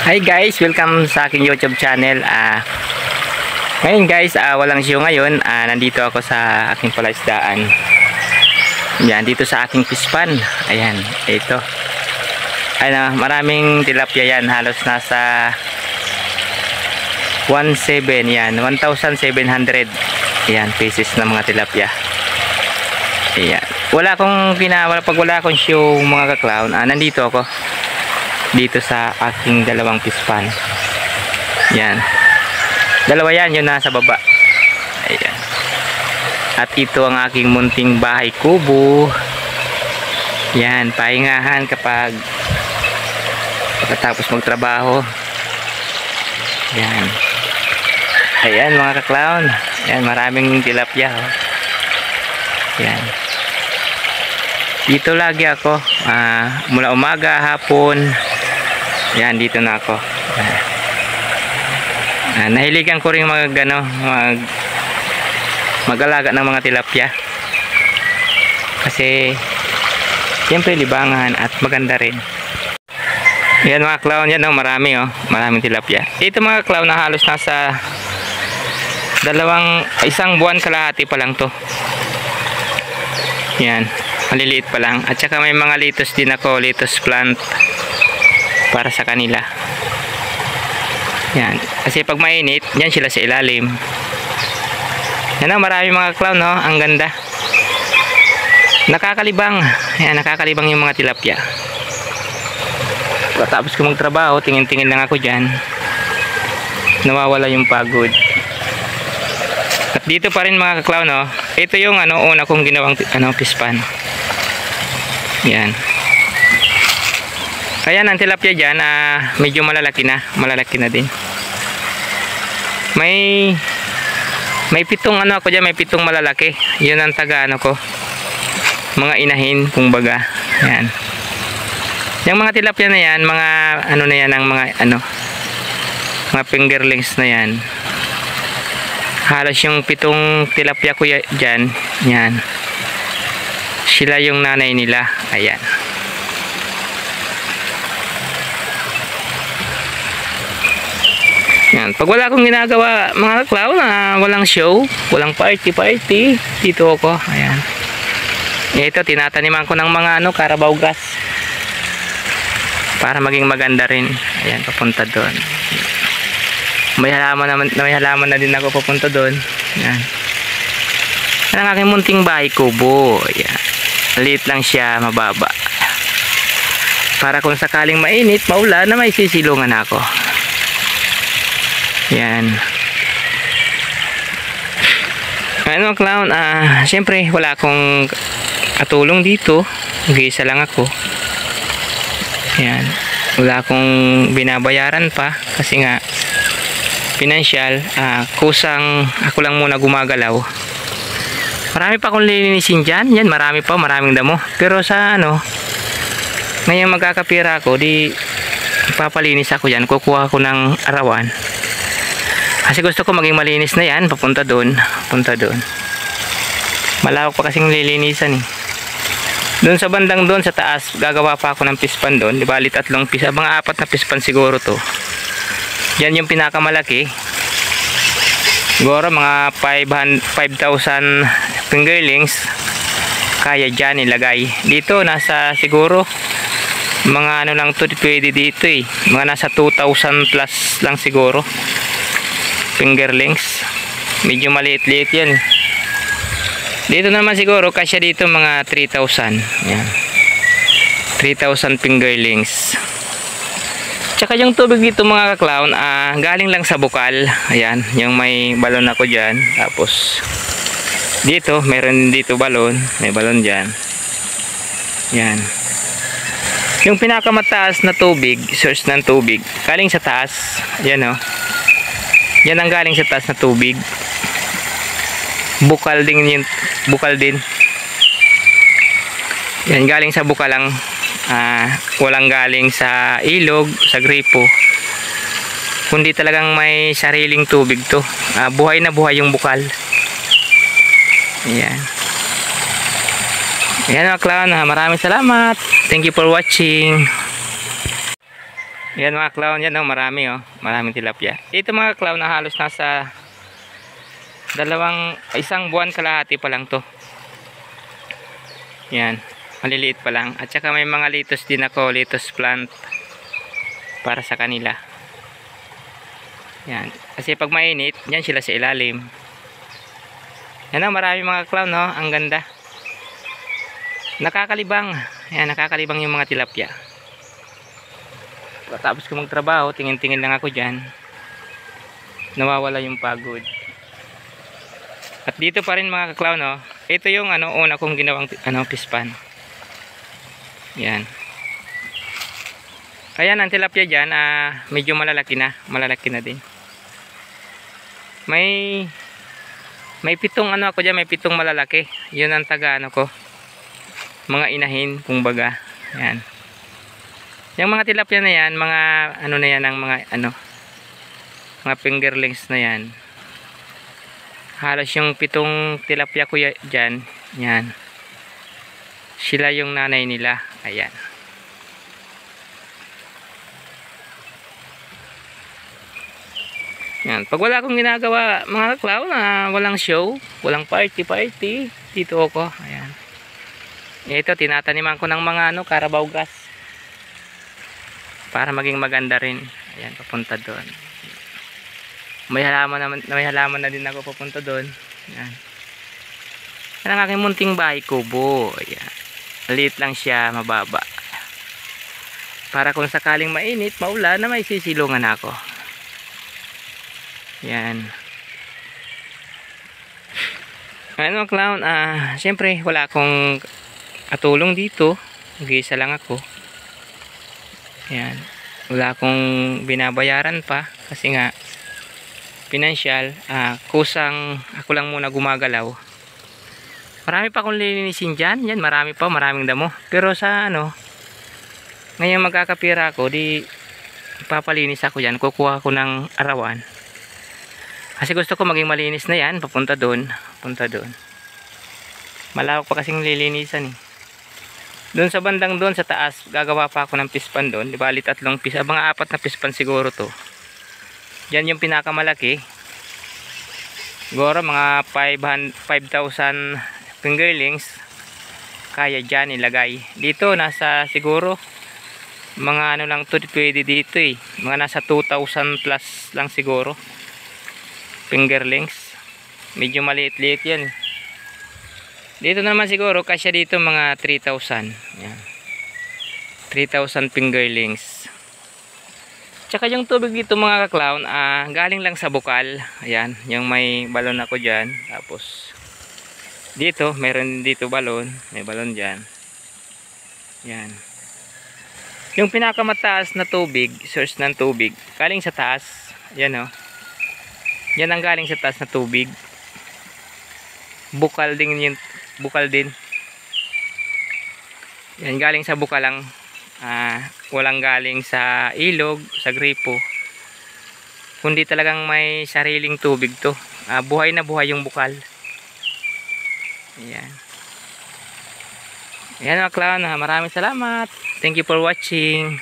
Hi guys, welcome sa aking YouTube channel. Ngayon guys, walang show ngayon. Nandito ako sa aking palaisdaan. Yan, dito sa aking pispan. Ayan, ito. Maraming tilapia yan. Halos nasa 1,700 yan. 1,700 yan, pieces ng mga tilapia. Ayan. Pag wala akong show mga ka-clown, nandito ako. Dito sa aking dalawang pispan. Yan. Dalawa yan, yun nasa baba. Ayan. At ito ang aking munting bahay kubo. Yan, pahingahan kapag pagkatapos magtrabaho. Yan. Ayan mga ka-clown. Yan, maraming tilapia. Oh. Yan. Dito lagi ako. Mula umaga, hapon. Yan, dito na ako. Nahiligan ko rin mag-alaga ng mga tilapia. Kasi siyempre libangan at maganda rin. Yan mga clown, yan marami maraming tilapia. Ito mga clown na halos nasa isang buwan kalahati pa lang to. Yan, maliliit pa lang. At saka may mga lettuce din ako, lettuce plant para sa kanila. Yan, kasi pag mainit, yan sila sa ilalim. Yan marami mga clown, ang ganda. Nakakalibang. Yan, nakakalibang yung mga tilapia. Tapos ko magtrabaho, tingin-tingin lang ako dyan. Nawawala yung pagod. At dito pa rin mga ka-clown, ito yung una kong ginawang pispan. Yan. Kaya ang tilapia dyan, medyo malalaki na din. May pitong ako dyan, may pitong malalaki. Yun ang taga ko. Mga inahin, kumbaga. Yan. Yung mga tilapia na yan, mga na yan, ang mga fingerlings na yan. Halos yung pitong tilapia ko dyan, yan. Sila yung nanay nila. Ayan. Yan. Pag wala akong ginagawa mga clown, walang show, walang party, dito ako. Ayan. Ito, tinataniman ko ng mga Carabao grass. Para maging maganda rin. Ayan, papunta doon. May halaman na din ako papunta doon. Ayan. Yan ang aking munting bahay kubo. Ayan. Maliit lang siya, mababa. Para kung sakaling mainit, maulan, na may sisilungan ako. Yan. Clown, siyempre wala akong katulong dito. Mag-iisa lang ako. Yan. Wala akong binabayaran pa kasi nga financial, kusang ako lang muna gumagalaw. Marami pa akong lilinisin dyan. Yan, maraming damo. Pero sa ngayon magkakapira ako, di papalinis ako dyan. Kukuha ko ng arawan. Kasi gusto ko maging malinis na yan. Papunta doon. Malawak pa kasing lilinisan eh. Doon sa bandang doon sa taas, gagawa pa ako ng pispan doon. Di bali 3 pispan. Mga 4 na pispan siguro to. Yan yung pinakamalaki. Siguro mga 5,000 fingerlings. Kaya dyan ilagay. Dito nasa siguro mga lang to pwede dito eh. Mga nasa 2,000 plus lang siguro. Fingerlings. Medyo maliit-liit yan. Dito naman siguro kasya dito mga 3,000. Yan. 3,000 fingerlings. Tsaka yung tubig dito mga ka-clown, galing lang sa bukal. Ayan, yung may balon ako dyan. Tapos dito, meron dito balon. May balon dyan. Yan. Yung pinakamataas na tubig, source ng tubig, galing sa taas. Ayan yan ang galing sa taas na tubig. Bukal din. Yan, galing sa bukal lang. Walang galing sa ilog, sa gripo. Kundi talagang may sariling tubig to. Buhay na buhay yung bukal. Ayan. Ayan mga clown, maraming salamat. Thank you for watching. Yan mga clown, yan oh, marami oh. Maraming tilapia. Ito mga clown na halos nasa isang buwan kalahati pa lang to. Yan, maliliit pa lang. At saka may mga lettuce din ako, lettuce plant para sa kanila. Yan, kasi pag mainit, yan sila sa ilalim. Yan oh, marami mga clown oh, ang ganda. Nakakalibang. Yan, nakakalibang yung mga tilapia. Tapos ko magtrabaho, tingin-tingin lang ako dyan. Nawawala yung pagod. At dito pa rin mga ka-clown, oh. Ito yung una kong ginawang pispan. Yan. Ayan, ang tilapia dyan, medyo malalaki na. Malalaki na din. May 7 ako dyan, may 7 malalaki. Yun ang taga ko. Mga inahin, kumbaga. Yan. Yung mga tilapia na yan, mga na yan, ang mga fingerlings na yan. Halos yung 7 tilapia ko dyan, yan. Sila yung nanay nila. Ayan. Yan. Pag wala akong ginagawa, mga clown, walang show, walang party, dito ako. Ayan. Ito, tinataniman ko ng mga Carabao grass. Para maging maganda rin. Ayan, papunta doon. May halaman na din ako papunta doon. Ayan. Yan ang aking munting bahay kubo. Ayan. Maliit lang siya, mababa. Para kung sakaling mainit, maulan, na may sisilungan ako. Ayan. Ano clown, siyempre wala akong katulong dito. Mag-isa lang ako. Ayan. Wala akong binabayaran pa kasi nga financial, kusang ako lang muna gumagalaw. Marami pa akong lilinisin dyan. Yan, marami pa, maraming damo. Pero sa ngayon magkakapira ako, di papalinis ako dyan. Kukuha ko ng arawan. Kasi gusto ko maging malinis na yan. Papunta doon. Malawak pa kasing lilinisan eh. Doon sa bandang doon sa taas, gagawa pa ako ng pispan doon. Di bali 3 pispan, mga 4 na pispan siguro to. Diyan yung pinakamalaki. Siguro mga 5,000 fingerlings. Kaya dyan ilagay. Dito nasa siguro mga lang to pwede dito eh. Mga nasa 2,000 plus lang siguro. Fingerlings. Medyo maliit-liit yan. Dito naman siguro kasya dito mga 3,000. Yan. 3,000 fingerlings. Tsaka yung tubig dito mga ka-clown, galing lang sa bukal. Ayan, yung may balon ako dyan. Tapos dito, meron dito balon. May balon dyan. Yan. Yung pinakamataas na tubig, source ng tubig, galing sa taas. Yan o. Yan ang galing sa taas na tubig. Bukal din yung bukal din. Yan galing sa bukal lang. Walang galing sa ilog, sa gripo. Kundi talagang may sariling tubig to. Buhay na buhay yung bukal. Yan. Yan mga clown, maraming salamat. Thank you for watching.